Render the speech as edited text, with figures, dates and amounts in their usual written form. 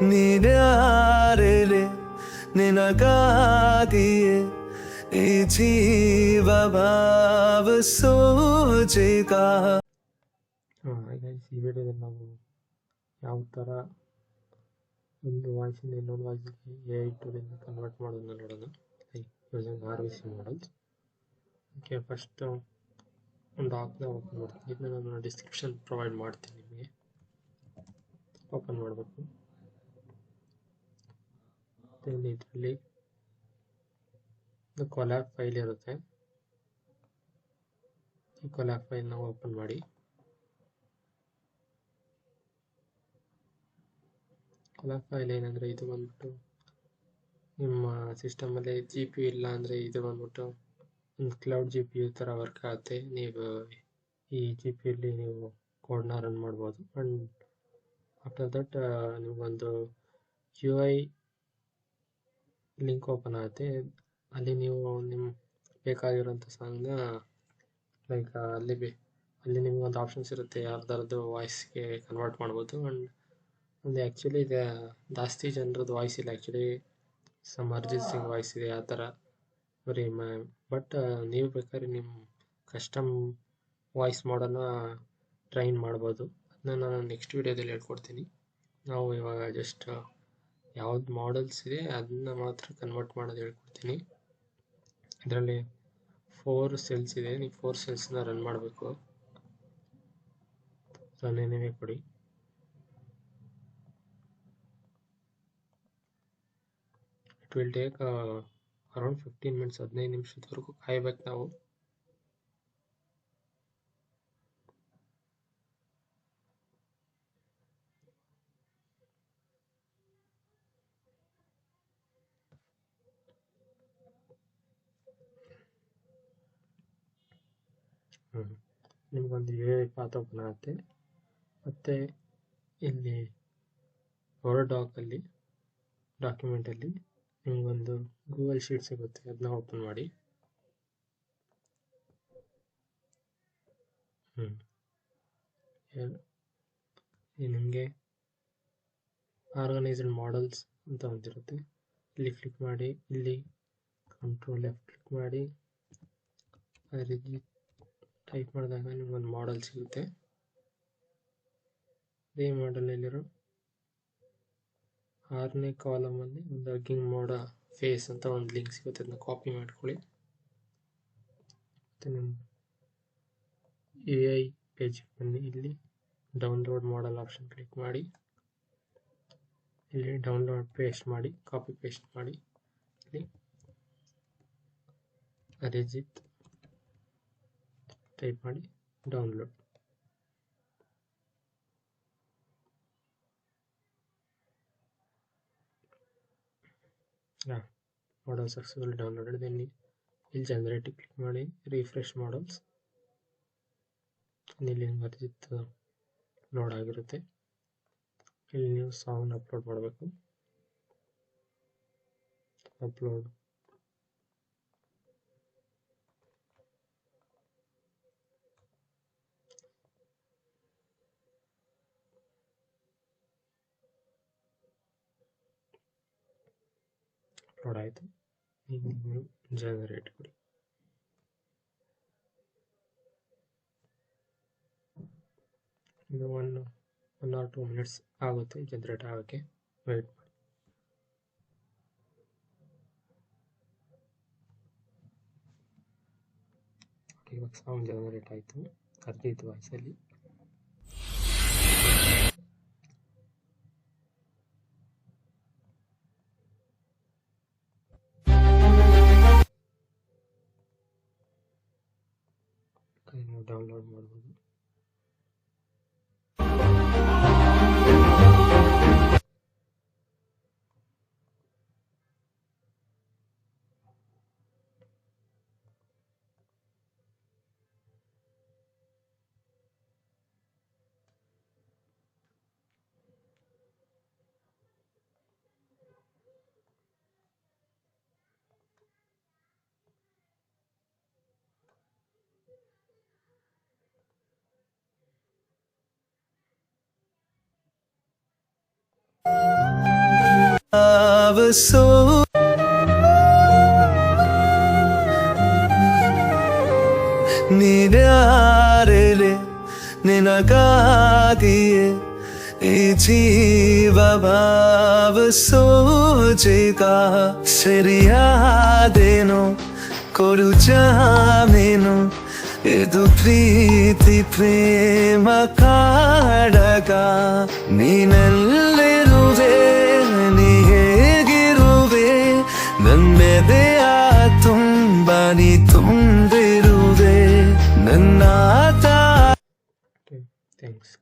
ನೀನ್ಯಾರೆ ನಿನಗಾಗಿಯೇ ಈ ಜೀವ ಭಾವಿಸೋಜಿಗ. ಈ ವಿಡಿಯೋದಲ್ಲಿ ನಾವು ಯಾವ ಥರ ಒಂದು ವಾಯ್ಸಿಂದ ಇನ್ನೊಂದು ವಾಯ್ಸಿಗೆ AI ಟೂಲಿಂದ ಕನ್ವರ್ಟ್ ಮಾಡೋದನ್ನ ನೋಡೋಣ, like using RVC models. Okay, first ಒಂದು ಆಪ್ನ ಓಪನ್ ಮಾಡ್ತೀನಿ. ಇದನ್ನ ನಾನು ಡಿಸ್ಕ್ರಿಪ್ಷನ್ ಪ್ರೊವೈಡ್ ಮಾಡ್ತೀನಿ ನಿಮಗೆ. ಓಪನ್ ಮಾಡಬೇಕು. ಇದರಲ್ಲಿ ಕೊಲ್ಯಾಬ್ ಫೈಲ್ ಇರುತ್ತೆ. ಈ ಕೊಲ್ಯಾಬ್ ಫೈಲ್ನ ಓಪನ್ ಮಾಡಿ. ಕೊಲ್ಯಾಬ್ ಫೈಲ್ ಏನಂದರೆ, ಇದು ಬಂದ್ಬಿಟ್ಟು ನಿಮ್ಮ ಸಿಸ್ಟಮಲ್ಲಿ GPU ಇಲ್ಲ ಅಂದರೆ ಇದು ಬಂದ್ಬಿಟ್ಟು ಒಂದು ಕ್ಲೌಡ್ GPU ಥರ ವರ್ಕ್ ಆಗುತ್ತೆ. ನೀವು ಈ GPUಲಿ ನೀವು ಕೋಡ್ನ ರನ್ ಮಾಡ್ಬೋದು. ಆ್ಯಂಡ್ ಆಫ್ಟರ್ ದಟ್ ನಿಮಗೊಂದು UI ಲಿಂಕ್ ಓಪನ್ ಆಗುತ್ತೆ. ಅಲ್ಲಿ ನೀವು ನಿಮ್ಮ ಬೇಕಾಗಿರೋಂಥ ಸಾಂಗ್ನ ಲೈಕ್ ಅಲ್ಲಿ ನಿಮ್ಗೊಂದು ಆಪ್ಷನ್ಸ್ ಇರುತ್ತೆ, ಯಾರ್ದಾರದ್ದು ವಾಯ್ಸ್ಗೆ ಕನ್ವರ್ಟ್ ಮಾಡ್ಬೋದು. ಆ್ಯಂಡ್ ಒಂದು ಆ್ಯಕ್ಚುಲಿ ಜಾಸ್ತಿ ಜನರದ್ದು ವಾಯ್ಸ್ ಇಲ್ಲ. Actually some Arijit Singh voice ಇದೆ, ಆ ಥರ ಬರೀ ಬಟ್ ನೀವು ಬೇಕಾದ್ರೆ ನಿಮ್ಮ ಕಸ್ಟಮ್ ವಾಯ್ಸ್ ಮಾಡೋನ್ನ ಟ್ರೈನ್ ಮಾಡ್ಬೋದು. ಅದನ್ನ ನಾನು ನೆಕ್ಸ್ಟ್ ವೀಡಿಯೋದಲ್ಲಿ ಹೇಳ್ಕೊಡ್ತೀನಿ. ನಾವು ಇವಾಗ ಜಸ್ಟ್ ಯಾವ್ದು ಮಾಡಲ್ಸ್ ಇದೆ ಅದನ್ನ ಮಾತ್ರ ಕನ್ವರ್ಟ್ ಮಾಡೋದು ಹೇಳ್ಕೊಡ್ತೀನಿ. ಇದರಲ್ಲಿ 4 ಸೆಲ್ಸ್ ಇದೆ. ನೀವು 4 ಸೆಲ್ಸ್ನ ರನ್ ಮಾಡಬೇಕು. ರನ್ ಏನೇ ಕೊಡಿ. It will take around 15 minutes, 15 ನಿಮಿಷದವರೆಗೂ ಕಾಯ್ಬೇಕು ನಾವು. ನಿಮಗೊಂದು AI ಪಾತ್ ಓಪನ್ ಆಗುತ್ತೆ. ಮತ್ತು ಇಲ್ಲಿ ವರ್ಡ್ ಡಾಕ್ಯುಮೆಂಟಲ್ಲಿ ನಿಮಗೊಂದು ಗೂಗಲ್ ಶೀಟ್ ಸಿಗುತ್ತೆ. ಅದನ್ನ ಓಪನ್ ಮಾಡಿ. ನಿಮಗೆ ಆರ್ಗನೈಸ್ಡ್ ಮಾಡಲ್ಸ್ ಅಂತ ಒಂದಿರುತ್ತೆ. ಇಲ್ಲಿ ಕ್ಲಿಕ್ ಮಾಡಿ. ಇಲ್ಲಿ ಕಂಟ್ರೋಲ್ F ಕ್ಲಿಕ್ ಮಾಡಿ. ಟೈಪ್ ಮಾಡಿದಾಗ ನಿಮಗೊಂದು ಮಾಡಲ್ ಸಿಗುತ್ತೆ. ಅದೇ ಮಾಡಲಲ್ಲಿರೋ 6ನೇ ಕಾಲಮಲ್ಲಿ ಒಂದು ಹಗ್ಗಿಂಗ್ ಮಾಡೋ ಫೇಸ್ ಅಂತ ಒಂದು ಲಿಂಕ್ ಸಿಗುತ್ತೆ. ಅದನ್ನ ಕಾಪಿ ಮಾಡ್ಕೊಳ್ಳಿ. ಮತ್ತು ನಿಮ್ಮ AI ಪೇಜಿಗೆ ಬನ್ನಿ. ಇಲ್ಲಿ ಡೌನ್ಲೋಡ್ ಮಾಡಲ್ ಆಪ್ಷನ್ ಕ್ಲಿಕ್ ಮಾಡಿ. ಇಲ್ಲಿ ಡೌನ್ಲೋಡ್ ಪೇಸ್ಟ್ ಮಾಡಿ, ಕಾಪಿ ಪೇಸ್ಟ್ ಮಾಡಿ. ಇಲ್ಲಿ ಅರಿಜಿತ್ ಟೈಪ್ ಮಾಡಿ, ಡೌನ್ಲೋಡ್. ಮಾಡಲ್ ಸಕ್ಸಸ್ಫುಲ್ ಡೌನ್ಲೋಡೆಡ್. ದೆನ್ ಇಲ್ಲಿ ಜನರೇಟ್ ಕ್ಲಿಕ್ ಮಾಡಿ, ರಿಫ್ರೆಶ್ ಮಾಡಲ್ಸ್. ಇಲ್ಲಿ ಅರಿಜಿತ್ ಲೋಡ್ ಆಗಿರುತ್ತೆ. ಇಲ್ಲಿ ನೀವು ಸಾಂಗ್ನ ಅಪ್ಲೋಡ್ ಮಾಡಬೇಕು. ಅಪ್ಲೋಡ್ ಆಯಿತು. ಈಗ ನೀವು ಜನರೇಟ್ ಕೊಡಿ. ಇದು 1 or 2 ಮಿನಿಟ್ಸ್ ಆಗುತ್ತೆ ಜನರೇಟ್ ಆಗೋಕ್ಕೆ. ವೆಯ್ಟ್ ಮಾಡಿ. ಇವಾಗ ಸಾಂಗ್ ಜನರೇಟ್ ಆಯಿತು ಅರ್ಜಿತ್ ವಾಯ್ಸಲ್ಲಿ. ನೀವು ಡೌನ್ಲೋಡ್ ಮಾಡ್ಬೋದು. ಭಾವಸೋ ನೀನ್ಯಾರೆಲೆ ನಿನಗಾಗಿಯೇ ಈ ಜೀವ ಭಾವಸೋಜಿಗ ಸರಿಯಾದೇನೋ ಕೊಡು ಜಾಮೀನು ಇದು ಪ್ರೀತಿ ಪ್ರೇಮ ಕಾಡಗ ನೀನಲ್ಲಿರುವೆ ನೀ ಹೇಗಿರುವೆ ನನ್ನೆದೆಯ ತುಂಬ ನೀ ತುಂಬಿರುವೆ ನನ್ನ ಥ್ಯಾಂಕ್ಸ್.